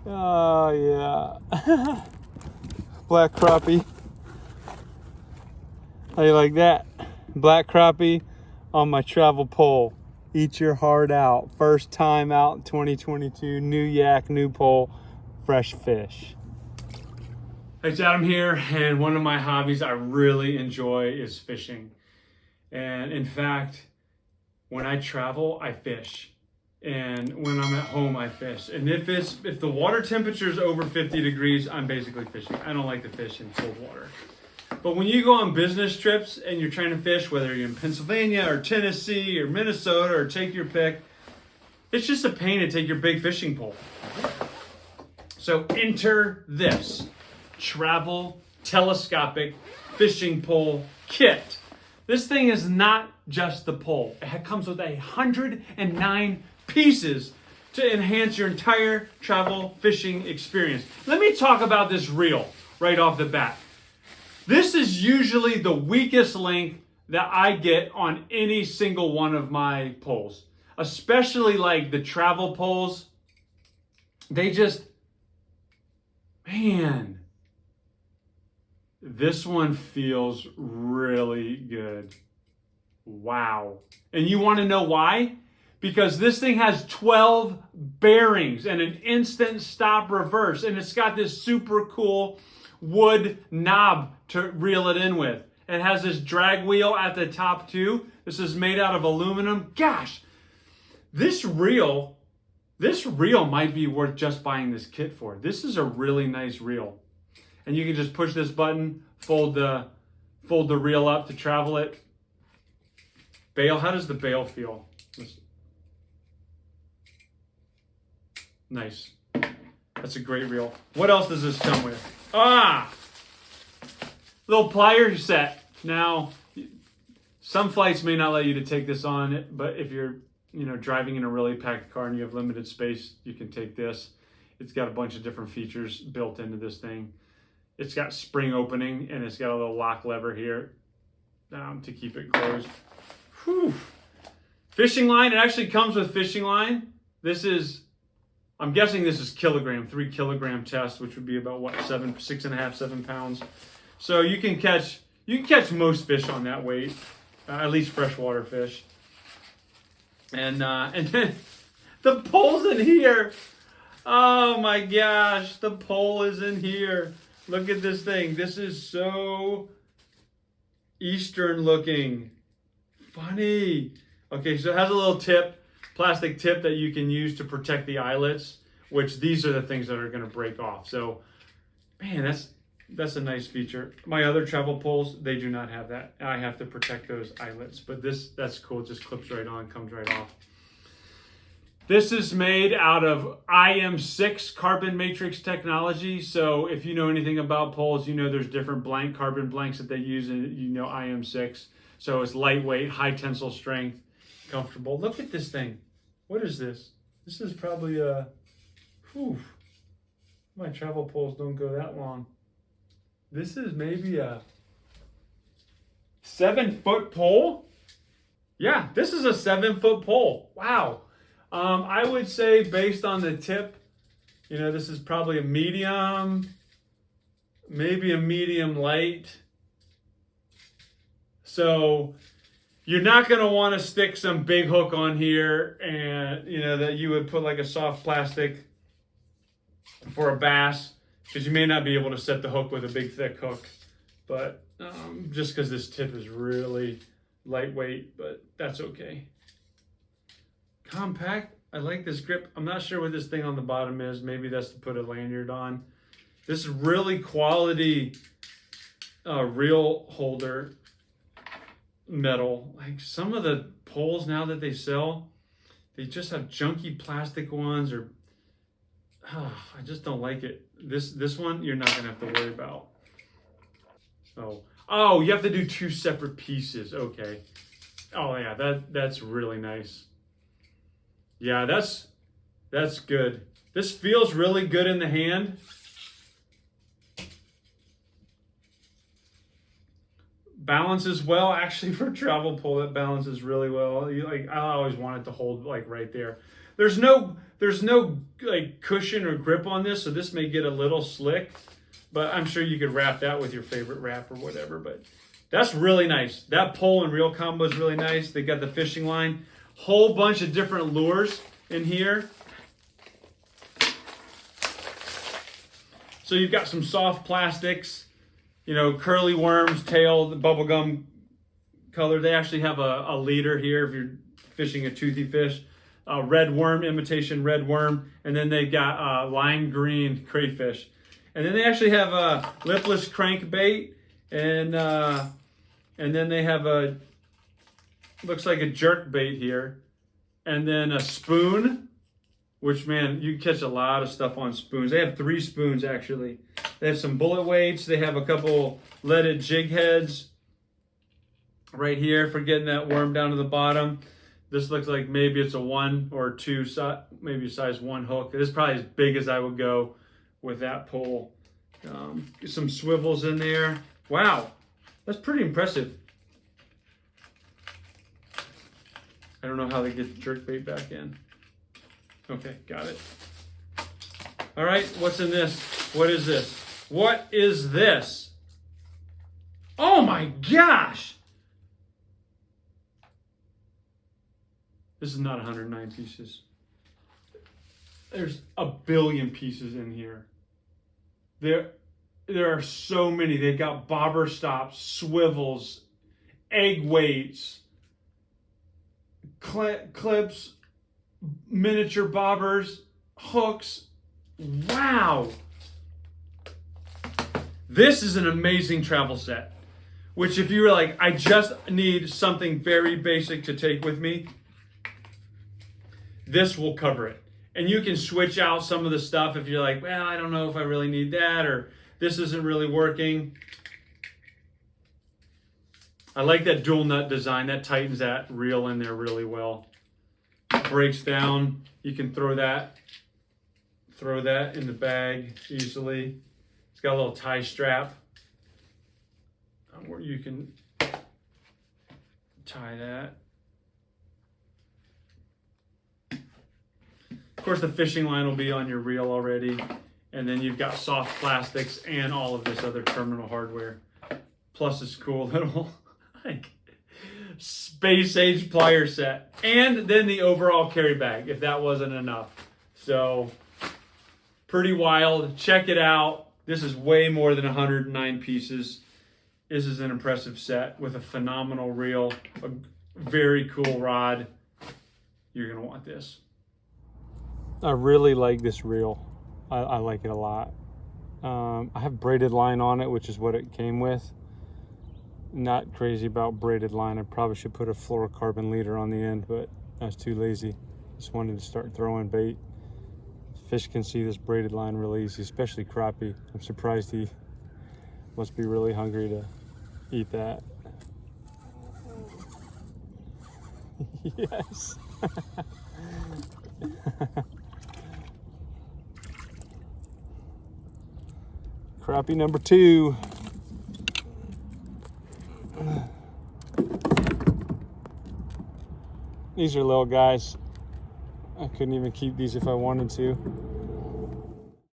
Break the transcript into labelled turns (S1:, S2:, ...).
S1: Oh, yeah. Black crappie. How you like that? Black crappie on my travel pole. Eat your heart out. First time out 2022. New yak, new pole, fresh fish. Hey, it's Adam here, and one of my hobbies I really enjoy is fishing. And in fact, when I travel, I fish. And when I'm at home, I fish. And if the water temperature is over 50 degrees, I'm basically fishing. I don't like to fish in cold water. But when you go on business trips and you're trying to fish, whether you're in Pennsylvania or Tennessee or Minnesota or take your pick, it's just a pain to take your big fishing pole. So enter this travel telescopic fishing pole kit. This thing is not just the pole. It comes with 109 pieces to enhance your entire travel fishing experience. Let me talk about this reel right off the bat. This is usually the weakest link that I get on any single one of my poles, especially like the travel poles. They just, man, this one feels really good. Wow. And you want to know why? Because this thing has 12 bearings and an instant stop reverse. And it's got this super cool wood knob to reel it in with. It has this drag wheel at the top too. This is made out of aluminum. Gosh, this reel might be worth just buying this kit for. This is a really nice reel. And you can just push this button, fold the reel up to travel it. Bail, how does the bail feel? Nice. That's a great reel. What else does this come with? Little pliers set. Now, some flights may not let you to take this on, but if you're, driving in a really packed car and you have limited space, you can take this. It's got a bunch of different features built into this thing. It's got spring opening and it's got a little lock lever here to keep it closed. Whew. Fishing line, it actually comes with fishing line. I'm guessing this is 3 kilogram test, which would be about 6.5, 7 pounds. So you can catch most fish on that weight, at least freshwater fish. And then the pole's in here. Oh my gosh, the pole is in here. Look at this thing. This is so Eastern looking. Funny. Okay, so it has a little plastic tip that you can use to protect the eyelets, which these are the things that are going to break off. So, man, that's a nice feature. My other travel poles, they do not have that. I have to protect those eyelets, but that's cool. It just clips right on, comes right off. This is made out of IM6 carbon matrix technology. So if you know anything about poles, there's different carbon blanks that they use, and IM6. So it's lightweight, high tensile strength, comfortable. Look at this thing. What is this? This is probably my travel poles don't go that long. This is maybe a 7-foot pole. Yeah, this is a 7-foot pole. Wow. I would say based on the tip, this is probably a medium, maybe a medium light. So you're not going to want to stick some big hook on here and, that you would put like a soft plastic for a bass, because you may not be able to set the hook with a big thick hook. But just because this tip is really lightweight, but that's okay. Compact. I like this grip. I'm not sure what this thing on the bottom is. Maybe that's to put a lanyard on. This is really quality reel holder metal. Like some of the poles now that they sell, they just have junky plastic ones, or I just don't like it. This one you're not gonna have to worry about. Oh, you have to do 2 separate pieces. Okay. Oh yeah, that's really nice. Yeah, that's good. This feels really good in the hand. Balances well. Actually, for a travel pole, that balances really well. I always want it to hold like right there. There's no like cushion or grip on this, so this may get a little slick, but I'm sure you could wrap that with your favorite wrap or whatever. But that's really nice. That pole and reel combo is really nice. They got the fishing line, whole bunch of different lures in here. So you've got some soft plastics, you know, curly worms, tail, the bubblegum color. They actually have a leader here if you're fishing a toothy fish. Red worm, imitation red worm. And then they've got lime green crayfish. And then they actually have a lipless crankbait. And then they have looks like a jerk bait here. And then a spoon. Which, man, you catch a lot of stuff on spoons. They have 3 spoons, actually. They have some bullet weights. They have a couple leaded jig heads right here for getting that worm down to the bottom. This looks like maybe it's a 1 or 2, maybe size 1 hook. This is probably as big as I would go with that pole. Some swivels in there. Wow, that's pretty impressive. I don't know how they get the jerkbait back in. Okay, got it. All right, what's in this? What is this? What is this? Oh my gosh! This is not 109 pieces. There's a billion pieces in here. There are so many. They've got bobber stops, swivels, egg weights, clips, miniature bobbers, hooks. Wow. This is an amazing travel set, which if you were like, I just need something very basic to take with me, this will cover it. And you can switch out some of the stuff if you're like, well, I don't know if I really need that, or this isn't really working. I like that dual nut design. That tightens that reel in there really well. Breaks down. You can throw that in the bag easily. It's got a little tie strap where you can tie that. Of course, the fishing line will be on your reel already. And then you've got soft plastics and all of this other terminal hardware. Plus this cool little like space age plier set. And then the overall carry bag, if that wasn't enough. So pretty wild. Check it out. This is way more than 109 pieces. This is an impressive set with a phenomenal reel, a very cool rod. You're gonna want this. I really like this reel. I like it a lot. I have braided line on it, which is what it came with. Not crazy about braided line. I probably should put a fluorocarbon leader on the end, but I was too lazy. Just wanted to start throwing bait. Fish can see this braided line really easy, especially crappie. I'm surprised he must be really hungry to eat that. Yes. Crappie number 2. These are little guys. I couldn't even keep these if I wanted to.